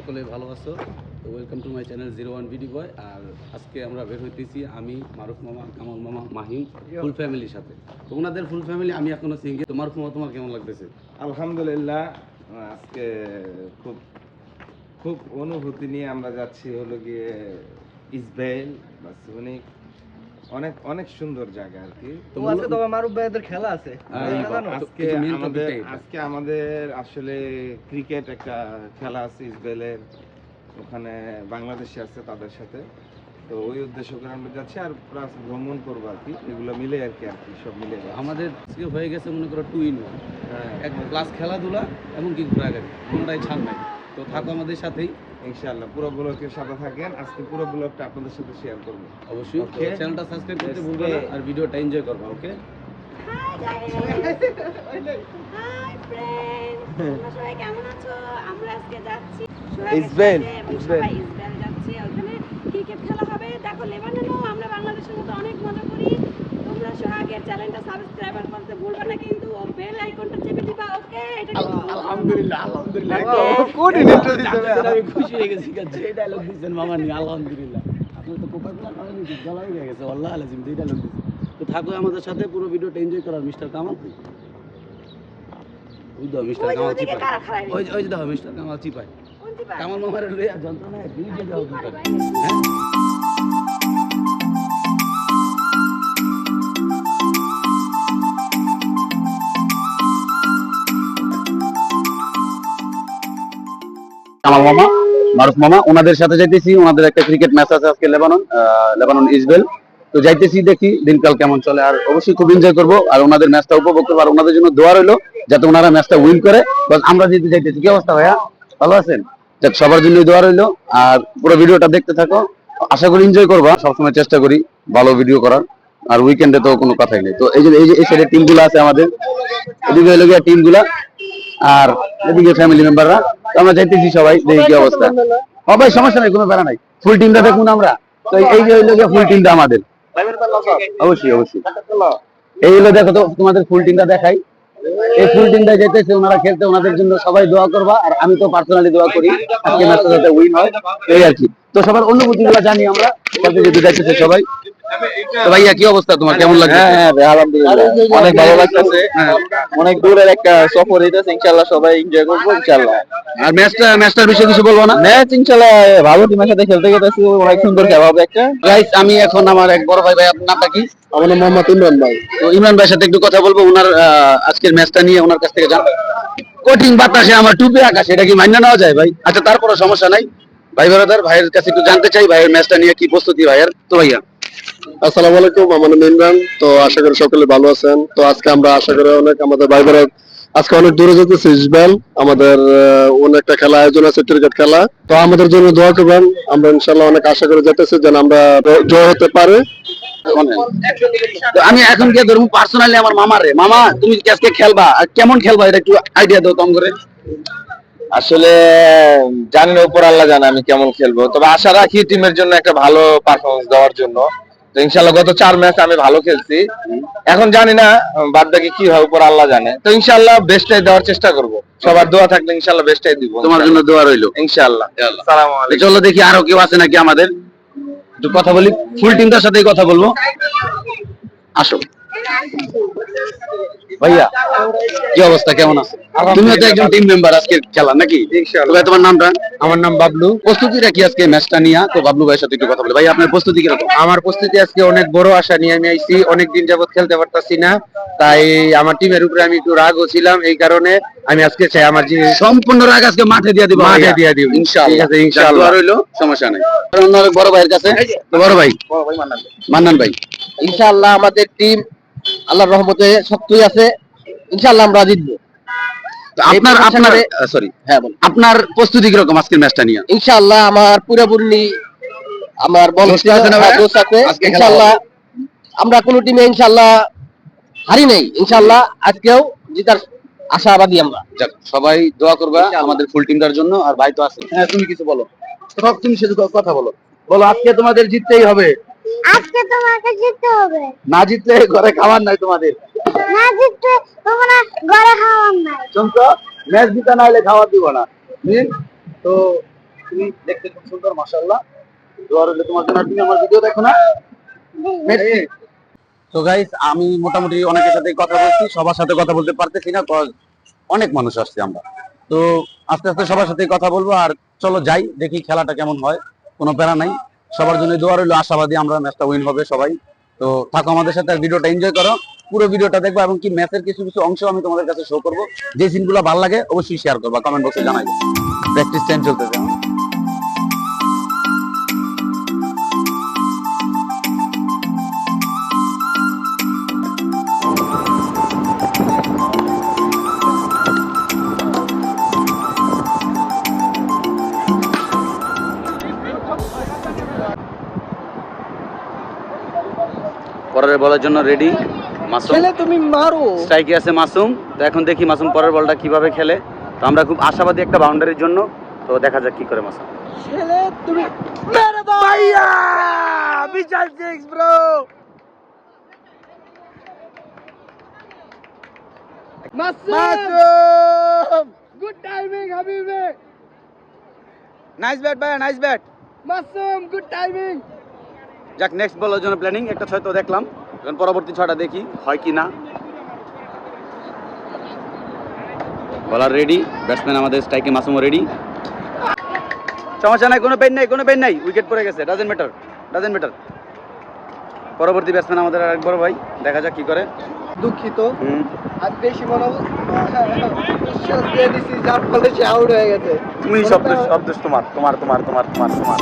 সকলে ভালো আছো। তো ওয়েলকাম টু মাই চ্যানেল 01 ভিডি বয়। আর আজকে আমরা বের হইতেছি আমি, মারুফ মামা, কামাল মামা, মাহিম, ফুল ফ্যামিলির সাথে। তো ওনাদের ফুল ফ্যামিলি, আমি এখনো সিঙ্গেল। তো মারুফ মামা, তোমার কেমন লাগতেছে? আলহামদুলিল্লাহ, আজকে খুব খুব অনুভূতি নিয়ে আমরা যাচ্ছি হলো গিয়ে ইসরায়েল বাসুনিক। অনেক অনেক সুন্দর জায়গা আর কি। তো আজকে তো মারুফ ভাইদের খেলা আছে। আজকে আমাদের আসলে ক্রিকেট একটা খেলা আছে ইসরায়েলের, ওখানে বাংলাদেশি আছে তাদের সাথে। তো ওই উদ্দেশ্য করে আমরা যাচ্ছি, আর প্লাস ভ্রমণ করবো আর কি, এগুলো মিলে আর কি সব মিলে আমাদের আজকে হয়ে গেছে মনে করো 2 in 1। এক প্লাস খেলাধুলা এমনকি ঘোরাঘুরি, কোনোটাই ছাড় নাই। তো থাকো আমাদের সাথেই ইনশাআল্লাহ। পুরো ব্লগের সাথে থাকেন, আজকে পুরো ব্লগটা আপনাদের সাথে শেয়ার করব অবশ্যই। চ্যানেলটা সাবস্ক্রাইব করতে ভুলবে না, আর ভিডিওটা এনজয় করবা। ওকে, হাই গাইস, হাই ফ্রেন্ডস, তোমরা সবাই কেমন আছো? আমরা আজকে যাচ্ছি ইসরায়েল যাচ্ছি, ওখানে ক্রিকেট খেলা হবে। দেখো, লেবাননেও আমরা বাংলাদেশের মতো অনেক মজা করি। তোমরা আগের চ্যানেলটা সাবস্ক্রাইব করতে ভুলবে না, কিন্তু বেল আইকনটা চেপে দিবা। ওকে, এটা আলহামদুলিল্লাহ আলহামদুলিল্লাহ কোন ইন্ট্রো দিছেন? আমি খুশি হয়ে গেছি, যে ডায়লগ দিচ্ছেন মামা নি। আলহামদুলিল্লাহ, আপনি তো কোপাগুলা কারণে দিচ্ছেন, গলা হয়ে গেছে আল্লাহ আলাজিম, যে ডায়লগ দিচ্ছেন। তো থাকো আমাদের সাথে, পুরো ভিডিওটা এনজয় করার। মিস্টার কামাল, ওই দাও মিস্টার কামাল চিপাই, ওই যে দাও মিস্টার কামাল চিপাই। কামাল মামার লইয়া যন্ত্রণায় ভিজে যাও দুটো। হ্যাঁ, কামাল মামা, মারুফ মামা, ওনাদের সাথে যাইতেছি। ওনাদের একটা ক্রিকেট ম্যাচ আছে আজকে, লেবানন ইসরায়েল। তো যাইতেছি, দেখি দিনকাল কেমন চলে। আর অবশ্যই খুব এনজয় করবো, আর ওনাদের ম্যাচটা উপভোগ করবো। আর ওনাদের জন্য দোয়া রইলো যাতে ওনারা ম্যাচটা উইন করে। আমরা যেতে যাইতেছি। কি অবস্থা ভাইয়া, ভালো আছেন? যাক, সবার জন্য দোয়া রইলো। আর পুরো ভিডিওটা দেখতে থাকো, আশা করি এনজয় করবা। সবসময় চেষ্টা করি ভালো ভিডিও করার, আর উইকেন্ডে তো কোনো কথাই নেই। তো এই যে এই সাইডে টিমগুলো আছে আমাদের, এদিকে হলো গিয়ে টিমগুলা, আর এদিকে ফ্যামিলি মেম্বাররা। আমরা যাইতেছি সবাই, দেখি কি অবস্থা। ও ভাই, সমস্যা নাই, কোনো প্যারা নাই। ফুল টিমটা দেখুন আমরা। তো এই যে হইলো গিয়ে ফুল টিমটা আমাদের। অবশ্যই অবশ্যই, এই হলো, দেখো তো তোমাদের ফুল টিমটা দেখাই। এই ফুল টিমটা যেতেছে ওনারা খেলতে, ওনাদের জন্য সবাই দোয়া করবা। আর আমি তো পার্সোনালি দোয়া করি আজকে ম্যাচটা যাতে উইন হয়, এই আর কি। তো সবার অনুভূতি গুলো জানি আমরা, যেতে যাইতেছে সবাই। তো ভাইয়া, কি অবস্থা তোমার, কেমন লাগছে? হ্যাঁ, আলহামদুলিল্লাহ অনেক ভালো লাগতেছে। অনেক দূরের একটা সফর হইতেছে, ইনশাআল্লাহ সবাই এনজয় করবো ইনশাআল্লাহ। আর ম্যাচটার বিষয়ে কিছু বলবো না? ম্যাচ ইনশাআল্লাহ ভালো টিমের সাথে খেলতে গেতেছি, অনেক সুন্দর খেলা হবে একটা। গাইস, আমি এখন আমার এক বড় ভাই, আপনার নামটা কি? আমার নাম মোহাম্মদ ইমরান ভাই। তো ইমরান ভাইয়ের সাথে একটু কথা বলবো, ওনার আজকের ম্যাচটা নিয়ে ওনার কাছ থেকে জান। কঠিন বাতাসে আমার টুপি আকাশে, এটা কি মান্য নেওয়া যায় ভাই? আচ্ছা, তারপরে সমস্যা নাই। ভাই ব্রাদার, ভাইয়ের কাছে একটু জানতে চাই ভাইয়ের ম্যাচটা নিয়ে কি প্রস্তুতি ভাইয়ের। তো ভাইয়া, আসসালামু আলাইকুম, আমার নাম ইমরান। তো আশা করি সকলে ভালো আছেন। তো আজকে আমরা আশা করি আমাদের ভাই বোনেরা আজকে অনেক দূরে যেতেছে ইসরায়েল। আমাদের অনেকটা খেলা আয়োজন আছে, ক্রিকেট খেলা। তো আমাদের জন্য দোয়া করবেন। আমরা ইনশাআল্লাহ অনেক আশা করে যেতেছি যেন আমরা জয় হতে পারে। তো আমি এখন গিয়ে ধরুন পার্সোনালি আমার মামা, তুমি আজকে খেলবা, আর কেমন খেলবা এটা একটু আইডিয়া দাও কম করে। আসলে জানি না, উপর আল্লাহ জানে আমি কেমন খেলবো, তবে আশা রাখি টিমের জন্য একটা ভালো পারফরমেন্স দেওয়ার জন্য। তো ইনশাআল্লাহ গত 4 ম্যাচ আমি ভালো খেলছি, এখন জানি না বাদ বাকি কি হয়, উপর আল্লাহ জানে। তো ইনশাআল্লাহ বেস্টটাই দেওয়ার চেষ্টা করব, সবার দোয়া থাকলে ইনশাআল্লাহ বেস্টটাই দিব। তোমার জন্য দোয়া রইলো ইনশাআল্লাহ। আসসালামু আলাইকুম। চলো দেখি আরো কেউ আছে নাকি আমাদের, একটু কথা বলি। ফুল টিমটার সাথেই কথা বলবো, আসো। ভাইয়া, কি অবস্থা, কেমন আছো? তুমিও তো একজন টিম মেম্বার আজকে খেলা নাকি? ইনশাআল্লাহ। তোমার নামটা? আমার নাম বাবলু। প্রস্তুতিটা কি আজকে ম্যাচটা নিয়ে? তো বাবলু ভাইয়ের সাথে একটু কথা বলি। ভাই, আপনার প্রস্তুতি কিরকম? আমার প্রস্তুতি আজকে অনেক বড় আশা নিয়ে আমি আইছি, অনেকদিন যাবত খেলতে পারতাছি না, তাই আমার টিমের উপরে আমি একটু রাগও ছিলাম। এই কারণে আমি আজকে চাই আমার যে সম্পূর্ণ রাগ আজকে মাঠে দিয়ে দিব, মাঠে দিয়ে দিব ইনশাআল্লাহ। ঠিক আছে, ইনশাআল্লাহ। দোয়া রইলো, সমস্যা নাই। অন্য আরেক বড় ভাইয়ের কাছে, তো বড় ভাই মান্নান ভাই। ইনশাআল্লাহ আমাদের টিম আল্লাহর রহমতে শক্তই আছে, ইনশাআল্লাহ আমরা জিতবো। আপনার সরি, হ্যাঁ বল, আপনার প্রস্তুতি কিরকম আজকের ম্যাচটা নিয়ে? ইনশাআল্লাহ আমার পুরোপুরি আমার দোস্ত আছে না ভাই? দোস্ত আছে। আজকে খেলা ইনশাআল্লাহ আমরা কোন টিমে ইনশাআল্লাহ হারি নাই, ইনশাআল্লাহ আজকেও জেতার আশাবাদী আমরা। যাক, সবাই দোয়া করবা আমাদের ফুল টিমটার জন্য। আর ভাই তো আছে, হ্যাঁ তুমি কিছু বলো। সব তুমি শুধু কথা বলো, বলো আজকে তোমাদের জিততেই হবে। আজকে তোমাকে জিততে হবে, না জিতলে ঘরে খাবার নাই তোমাদের। না জিততে তোমরা ঘরে খাওয়ার নাই। শুনছো, ম্যাচ জিতা না হলে খাবার দিব না। তো তুমি দেখতে খুব সুন্দর মাশাআল্লাহ। দোয়া রইল তোমার জন্য। তুমি আমার ভিডিও দেখো না? তো গাইস, আমি মোটামুটি অনেকের সাথে কথা বলছি, সবার সাথে কথা বলতে পারতেছি না, অনেক মানুষ আসছে আমরা। তো আস্তে আস্তে সবার সাথে কথা বলবো। আর চলো যাই, দেখি খেলাটা কেমন হয়। কোনো প্যারা নাই, সবার জন্য দোয়া রইল। আশাবাদী আমরা ম্যাচটা উইন হবে সবাই। তো থাকো আমাদের সাথে, আর ভিডিওটা এনজয় করো, পুরো ভিডিওটা দেখবো। এবং কি ম্যাচের কিছু কিছু অংশ আমি তোমাদের কাছে শো করবো। যে সিনগুলো ভালো লাগে অবশ্যই শেয়ার করবা, কমেন্ট বক্সে জানাইবে। প্র্যাকটিস টাইম চলতেছে। পরের বলের জন্য রেডি মাসুম। তুমি মারো। স্ট্রাইকে আছে মাসুম। তো এখন দেখি মাসুম পরের বলটা কিভাবে খেলে। তো আমরা খুব আশাবাদী একটা বাউন্ডারির জন্য। তো দেখা যাক কি করে মাসুম। ছেলে তুমি মেরে দাও ভাইয়া। বিশাল six bro. Masum good timing হাবিবে। নাইস ব্যাট ভাইয়া, nice bat. Masum good timing. যাক, নেক্সট বলের জন্য প্ল্যানিং। একটা 6 তো দেখলাম, এখন পরবর্তী 6টা দেখি হয় কি না। বলার রেডি, ব্যাটসম্যান আমাদের স্ট্রাইকে মাসুমও রেডি। সমস্যা নাই, কোনো পেন নাই, কোনো পেন নাই। উইকেট পড়ে গেছে, ডাজেন্ট ম্যাটার, ডাজেন্ট ম্যাটার। পরবর্তী ব্যাটসম্যান আমাদের আরেক বড় ভাই, দেখা যাক কি করে। দুঃখিত আজ বেশি মনে বিশ্বাস দিয়ে দিছি, যার ফলে সে আউট হয়ে গেছে। তুমি শব্দ শব্দ তোমার তোমার তোমার তোমার তোমার তোমার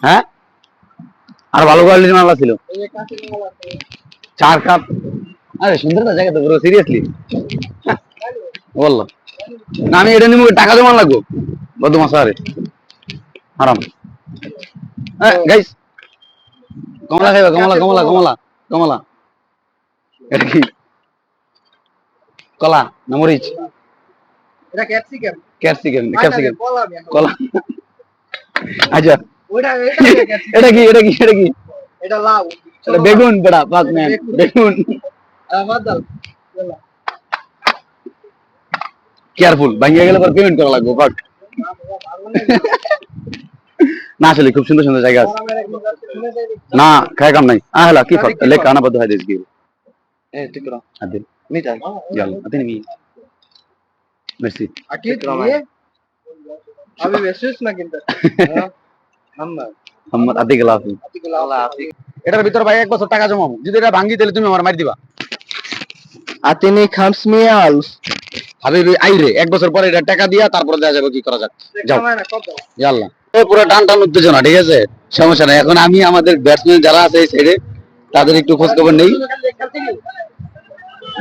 হ্যাঁ, আর ভালো কোয়ালিটির মালা ছিল। 4 কাপ। আরে সুন্দর তো জায়গা তো পুরো, সিরিয়াসলি বললো না। আমি এটা নিয়ে টাকা জমা লাগবো বদমাস। আরে হারাম। হ্যাঁ গাইস, কমলা খাইবা? কমলা কমলা কমলা কমলা। এটা কি কলা না মরিচ? এটা ক্যাপসিকাম। ক্যাপসিকাম, ক্যাপসিকাম কলা। আচ্ছা ওটা এটা কি, এটা কি, এটা কি? এটা লাউ। এটা বেগুন বড়া পাক না, বেগুন। বাদাল। কেয়ারফুল, ভাঙিয়ে গেলে পর পেমেন্ট করা লাগবে পাক। না আসলে খুব সুন্দর সুন্দর জায়গা আছে। না খায় কাম নাই। হেলা কি ফাক লেক আনা বদ্ধ হয় দেশ গিয়ে। ঠিক করো আদিল মিটা ইয়াল্লা আদিন মি মেসি আকিদ দিয়ে আমি বেশিস না কিন্তু মোহাম্মদ আতিক লাফি। এটার ভিতর ভাই 1 বছর টাকা জমাবো, যদি এটা ভাঙি তাহলে তুমি আমার মার দিবা। আতিনি খামস মিয়াল হাবিবি আইরে 1 বছর পরে এটা টাকা দিয়া তারপরে দেয়া যাবে, কি করা যাক। যাও ইয়াল্লা। পুরো টান টান উত্তেজনা, ঠিক আছে, সমস্যা নাই। এখন আমি আমাদের ব্যাটসম্যান যারা আছে এই সাইডে তাদের একটু খোঁজ খবর নেই।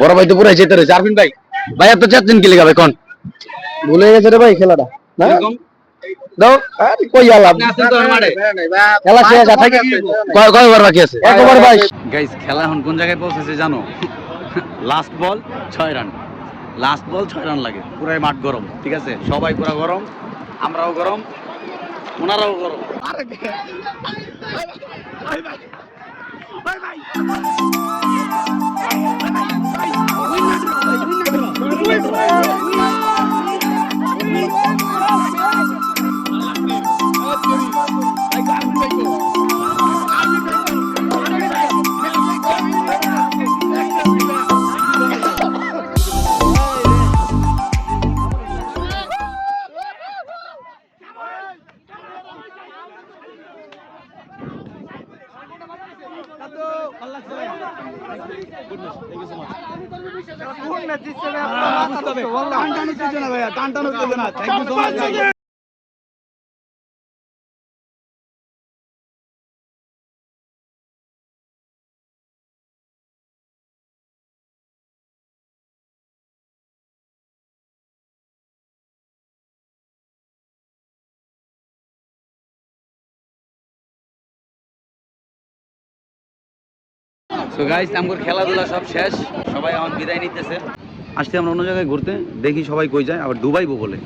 বড় ভাই তো পুরো যেতে রয়েছে। আরফিন ভাই, ভাই এত চাচ্ছেন কি লেগাবে কোন? ভুলে গেছে রে ভাই খেলাটা। না দাও কই আলাপ খেলা শেষ আছে। কয়বার বাকি আছে? একবার ভাই। গাইস, খেলা এখন কোন জায়গায় পৌঁছেছে জানো? লাস্ট বল 6 রান। লাস্ট বল 6 রান লাগে। পুরাই মাঠ গরম, ঠিক আছে, সবাই পুরা গরম, আমরাও গরম, ওনারাও গরম। তো গাইস, আমার খেলাধুলা সব শেষ, সবাই এখন বিদায় নিতেছে। আসছি আমরা অন্য জায়গায় ঘুরতে, দেখি সবাই কই যায়। আবার ডুবাইবো বলে,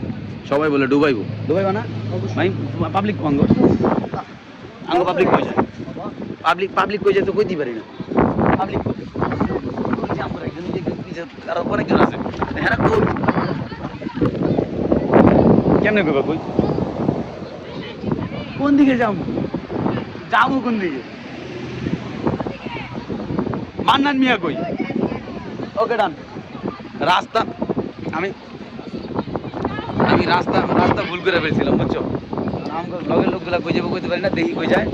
সবাই বলে ডুবাইবো। ডুবাইবো না ভাই? পাবলিক আঙ্গ পাবলিক কই যায়? পাবলিক কই যায় তো কইতে পারি না। পাবলিক আমরা একজন কিছু আরো অনেক জন আছে হ্যাঁ কই কেমনে কইবা কই কোন দিকে যাবো যাবো কোন দিকে মান্নান মিয়া কই ওকে ডান রাস্তা আমি আমি রাস্তা ভুল করে ফেলছিলাম বুঝছো আমাকে লগের লোকগুলা কই যাবো কইতে পারি না দেখি কই যায়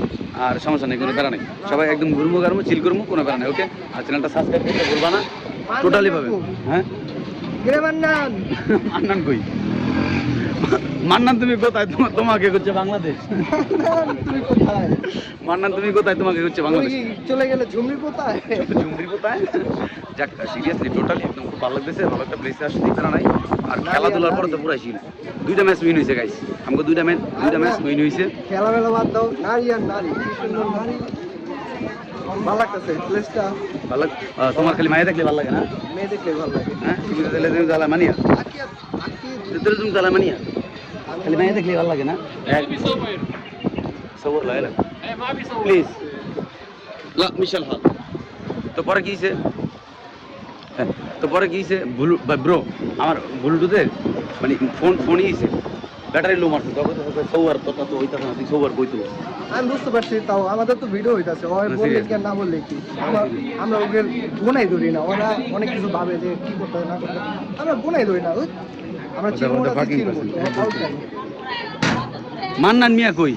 আর সমস্যা নেই কোনো প্যারা নেই সবাই একদম ঘুরবো গারমো চিল করবো কোনো প্যারা নেই ওকে আর চ্যানেলটা সাবস্ক্রাইব করতে ভুলবা না টোটালি পাবে হ্যাঁ মান্নান মান্নান কই মান্নান তুমি কোথায় তোমাকে করছে বাংলাদেশ তুমি কোথায় মান্নান তুমি কোথায় তোমাকে করছে বাংলাদেশ চলে গেলে ঝুমরি কোথায় ঝুমরি কোথায় যাক সিরিয়াসলি টোটালি একদম খুব ভালো লাগতেছে ভালো একটা প্লেসে আসছি প্যারা নাই আর খেলাধুলার পরে তো পুরাই ছিল 2টা ম্যাচ উইন হয়েছে গাইস আমাকে 2টা ম্যাচ উইন হয়েছে খেলা মেলা বাদ দাও নারী আর নারী কি সুন্দর নারী ভালো লাগতেছে প্লেসটা ভালো তোমার খালি মায়ে দেখলে ভালো লাগে না মেয়ে দেখলে ভালো লাগে হ্যাঁ তুমি তো তুমি জ্বালা মানিয়া তুমি জ্বালা মানিয়া খালি মায়ে দেখলে ভালো লাগে না সবর লাগে না প্লিজ লা মিশাল হাল তো পরে কি হইছে তো পরে কি হইছে ব্রো আমার ব্লুটুথে মানে ফোনই হইছে ব্যাটারি লো মারছে তখন তো সৌয়ার কথা তো হইতাছে না তুই সৌয়ার কইতো আমি বুঝতে পারছি তাও আমাদের তো ভিডিও হইতাছে ওই বললে কি আর না বললে কি আমরা ওদের গুনাই ধরি না ওরা অনেক কিছু ভাবে যে কি করতে হবে না করতে হবে। আমরা গুনাই ধরি না আমরা মান্নান মিয়া কই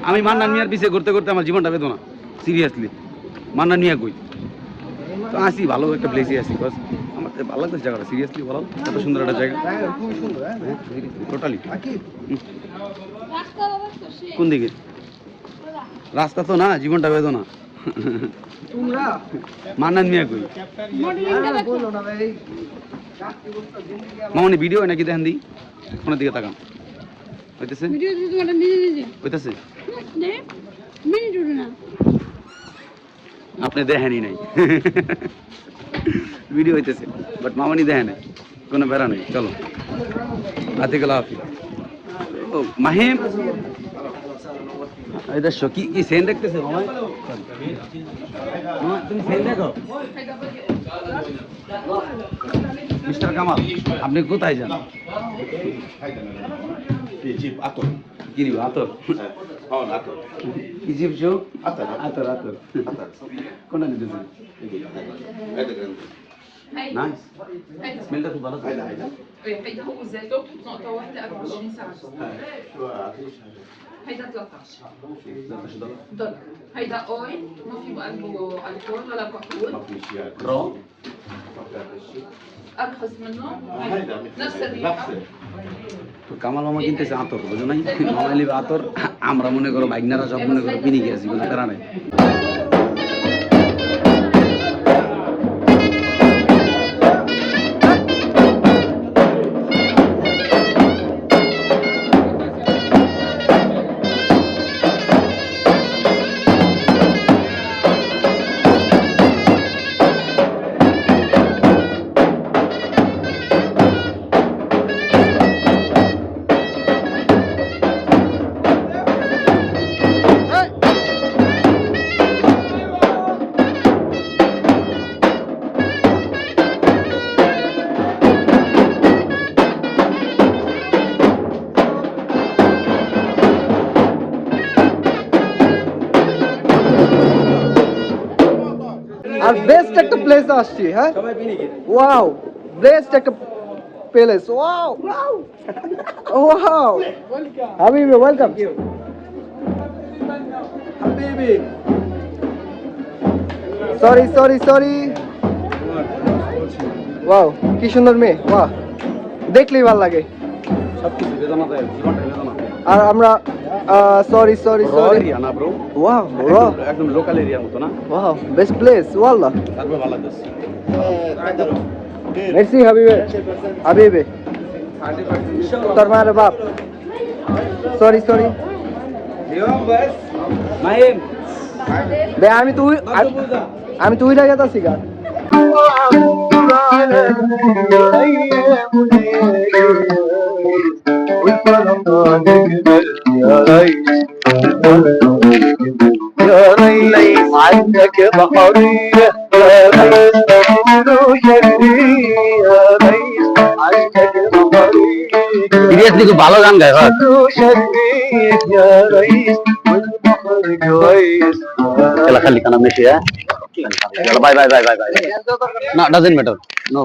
আমি মান্নান মিয়ার পিছে করতে করতে আমার জীবনটা পেতো না সিরিয়াসলি মান্নান মিয়া কই তো আসি ভালো একটা প্লেসে আসি বাস আমার ভালো লাগছে জায়গাটা সিরিয়াসলি বলো এত সুন্দর একটা জায়গা খুবই সুন্দর হ্যাঁ টোটালি কি কোন দিকে রাস্তা তো না জীবনটা পেতো না তোমরা মান্নান মিয়া কই বলো না ভাই মামনি ভিডিও নাকি দেখেন দি কোনের দিকে তাকান হইতেছে ভিডিও দিতে তোমার নিজে হইতেছে নে মিনিট উঠে না আপনি দেখেনই নাই ভিডিও হইতেছে বাট মামনি দেখে নাই কোনো বেড়া নেই চলো আতিকাল হাফি ও মাহিম এই দেখো কি কি সেন দেখতেছে মামা মামা তুমি সেন দেখো মিস্টার কামাল আপনি কোথায় যান কি নিব আতর কি চিপছো আতর আতর কোনটা নিতেছেন নাইস স্মেলটা খুব ভালো هيدا هو زيتو نقطة واحدة 24 ساعة هيدا 13 دولار هيدا اويل ما في بقلبه الكحول ولا كحول رو ارخص منه نفس الريحة তো কামাল মামা কিনতেছে আতর বুঝো নাই মামা নিবে আতর আমরা মনে করো বাইকনারা সব মনে করো কিনে গিয়েছি কোনো তারা নাই আর বেস্ট একটা প্লেস আসছি হ্যাঁ ওয়াও বেস্ট একটা প্লেস ওয়াও ওয়াও হাবিবি ওয়েলকাম হাবিবি সরি সরি সরি ওয়াও কি সুন্দর মেয়ে বাহ দেখলেই ভালো লাগে সবকিছু বেদনা দেয় জীবনটা বেদনা আর আমরা সরি সরি সরি এরিয়া না ব্রো ওয়াও একদম লোকাল এরিয়া মতো না ওয়াও বেস্ট প্লেস ওয়াল্লাহ তারপর ভালো লাগতেছে মেরসি হাবিবে হাবিবে তোর মার বাপ সরি সরি মাহিম বে আমি তুই জায়গাতে আছি গা يا ريت عنك بحرية يا ريت সিরিয়াসলি খুব ভালো গান গায় ভাই। খেলা খালি কানা মেশি হ্যাঁ bye bye bye bye bye না ডাজন্ট ম্যাটার নো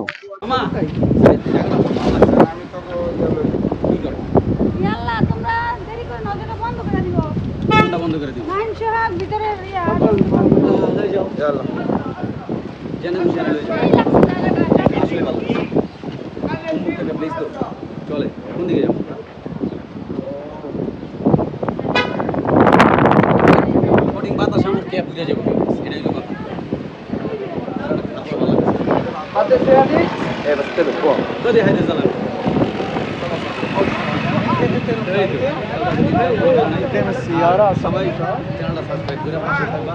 ইয়াল্লা তোমরা দেরি করে নজরটা বন্ধ করে দিও বন্ধ করে দিই নাইন সোহাগ ভিতরে ইয়া জেনে প্লিজ তো চলে কোন দিকে যাবো বোর্ডিং বাতাস আমার ক্যাপ দিয়ে যাবো এটাই হলো কথা হাতে শেয়ারি এ বাস তেবে কো যদি হাইতে চালান সিয়ারা সবাই চ্যানেলটা সাবস্ক্রাইব করে পাশে থাকবা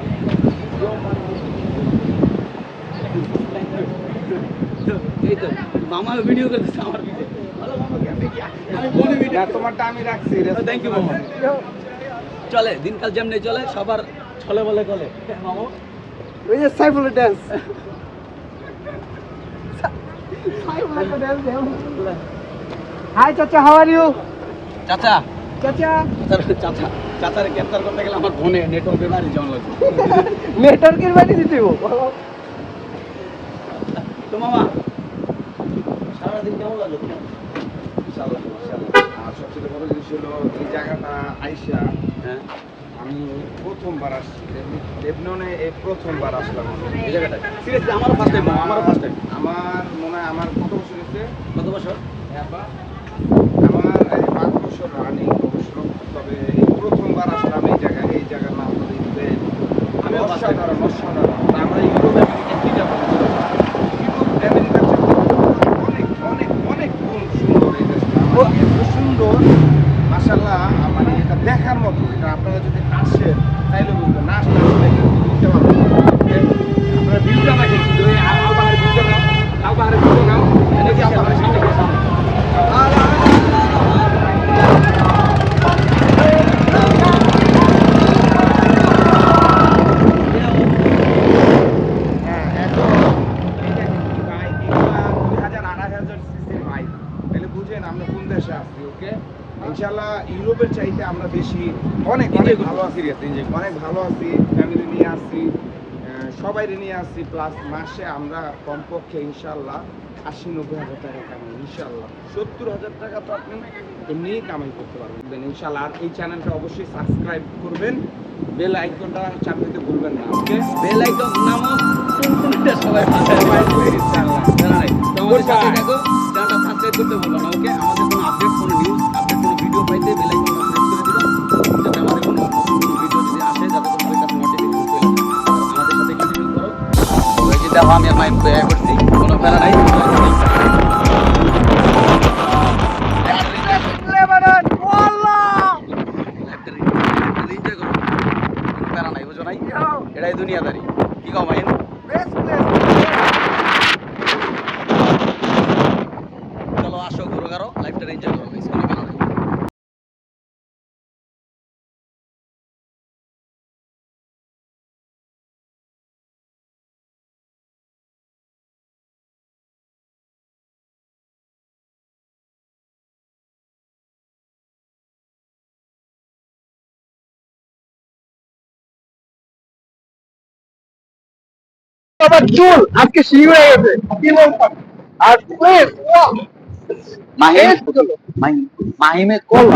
এই তো মামা ভিডিও করতেছে আমার পিছে হ্যালো মামা আমি কোন ভিডিও তোমারটা আমি রাখছি থ্যাংক ইউ মামা চলে দিনকাল যেমনি চলে সবার চলে বলে চলে মামা ওই যে সাইফুলের ডান্স সাইফুলের ডান্স হাই চাচা হাউ আর ইউ চাচা চাচা চাচা চাচার ক্যাপচার করতে গেলে আমার ফোনে নেটওয়ার্কের বাড়ি যেমন লাগছে নেটওয়ার্কের বাড়ি দিতে তো মামা সারাদিন কেমন লাগলো তোমার ইনশাআল্লাহ আর সবচেয়ে বড় জিনিস হলো এই জায়গাটা আইসা হ্যাঁ আমি প্রথমবার আসছি লেবননে এই প্রথমবার আসলাম এই জায়গাটা সিরিয়াসলি আমারও ফার্স্ট টাইম আমারও ফার্স্ট টাইম আমার মনে হয় আমার কত বছর হয়েছে কত বছর আমার এই 5 বছর রানিং অবশ্য তবে এই প্রথমবার আসলাম এই জায়গার নাম হলো ইসরায়েল। আমি অসাধারণ অসাধারণ আমরা ইউরোপ আমেরিকা কি যাবো ইউরোপ আমেরিকার চেয়ে অনেক অনেক অনেক গুণ সুন্দর এই দেশটা আমার এত সুন্দর মাশাআল্লাহ মানে এটা দেখার মতো এটা আপনারা যদি আসেন তাইলে বুঝবেন না আসলে বুঝতে পারবেন না। আপনারা ভিউটা দেখেন শুধু এই আলবাহারের ভিউটা নাও আলবাহারের ভিউটা নাও এদিকে আলবাহারের সামনে গিয়ে সামনে ইনশাআল্লাহ ইউরোপের চাইতে আমরা বেশি অনেক অনেক ভালো আছি অনেক ভালো আছি ফ্যামিলি নিয়ে আসছি সবাই নিয়ে আসছি প্লাস মাসে আমরা কমপক্ষে ইনশাআল্লাহ 80-90 হাজার টাকা কামাই ইনশাআল্লাহ 70,000 টাকা তো আপনি এমনিই কামাই করতে পারবেন ইনশাআল্লাহ আর এই চ্যানেলটা অবশ্যই সাবস্ক্রাইব করবেন বেল আইকনটা চাপ দিতে ভুলবেন না ওকে বেল আইকন নামো টুনটুনিটা সবাই ইনশাআল্লাহ জানাই তোমাদের সাথে থাকো চ্যানেলটা সাবস্ক্রাইব করতে ভুলবেন না ওকে আমাদের কোনো আপডেট কোনো নিউজ আপডেট কোনো ভিডিও পাইতে বেল আইকনটা প্রেস করে দিবেন যাতে আমাদের কোনো নতুন কোনো ভিডিও যদি আসে যাতে তোমাদের কাছে নোটিফিকেশন চলে আসে আমাদের সাথে কন্টিনিউ করো ওই যে দেখো আমি আর মাইন্ড তৈরি করছি কোনো প্যারা নাই লেবানন ওয়াল্লাহ এনজয় করো কোনো প্যারা নাই বুঝো নাই এটাই দুনিয়াদারি কি কও মাইন্ড বেস্ট প্লেস চলো আসো ঘুরো গারো লাইফটা এনজয় করো কোনো প্যারা নাই আবার চুল আজকে শিউ হয়ে গেছে কি বলতাম আর প্লিজ মাহিমে কল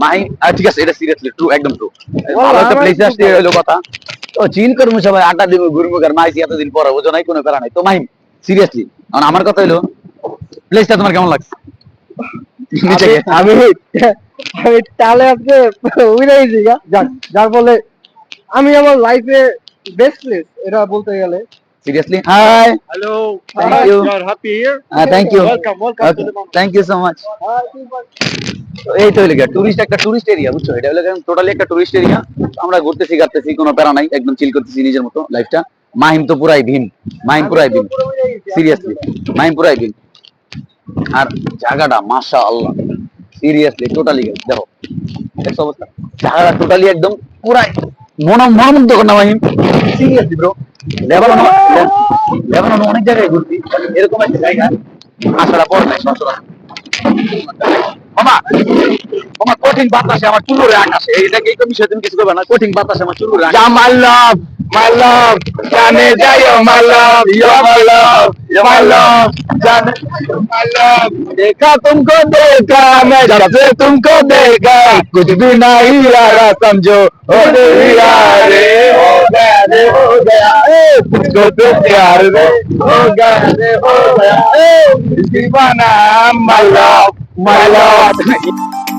মাহিম ঠিক আছে এটা সিরিয়াসলি ট্রু একদম ট্রু ভালো একটা প্লেসে আসতে হলো কথা তো চিল করবো সবাই 8টা দিন ঘুরবো আর মাইছি এতদিন পরে বুঝো নাই কোনো প্যারা নাই তো মাহিম সিরিয়াসলি কারণ আমার কথা হলো প্লেসটা তোমার কেমন লাগছে আমি আমি তাহলে আজকে উড়াই দিই যার ফলে আমি আমার লাইফে বেস্ট প্লেস এটা বলতে গেলে seriously hi hello Thank you. Happy here thank you welcome thank you so much এই তো হলো টুরিস্ট একটা টুরিস্ট এরিয়া বুঝছো এটা হলো টোটালি একটা টুরিস্ট এরিয়া আমরা ঘুরতেছি গাড়তেছি কোনো প্যারা নাই একদম চিল করতেছি নিজের মতো লাইফটা মাহিম তো পুরাই ভীম মাহিম পুরাই ভীম সিরিয়াসলি মাহিম পুরাই ভীম আর জায়গাটা মাশাআল্লাহ সিরিয়াসলি টোটালি দেখো দেখো অবস্থা জায়গাটা টোটালি একদম পুরাই মনোমুগ্ধ করনা মাহিম সিরিয়াসলি ব্রো লেবানন অনেক জায়গায় ঘুরছি এরকম একটা জায়গা আসাটা পড়ে নাই সচরাচর মামা মামা কঠিন বাতাসে আমার চুলুরে আকাশে এইটাকে এই বিষয়ে তুমি কিছু করবে না, কঠিন বাতাসে আমার চুলুরে my love, जाने जाइयो my love, you're my love, जाने my love, देखा तुमको देखा मैं जब से तुमको देखा कुछ भी नहीं यारा समझो हो गया रे हो गया रे हो गया तुझको तो प्यार रे हो गया रे हो गया इसकी बना my love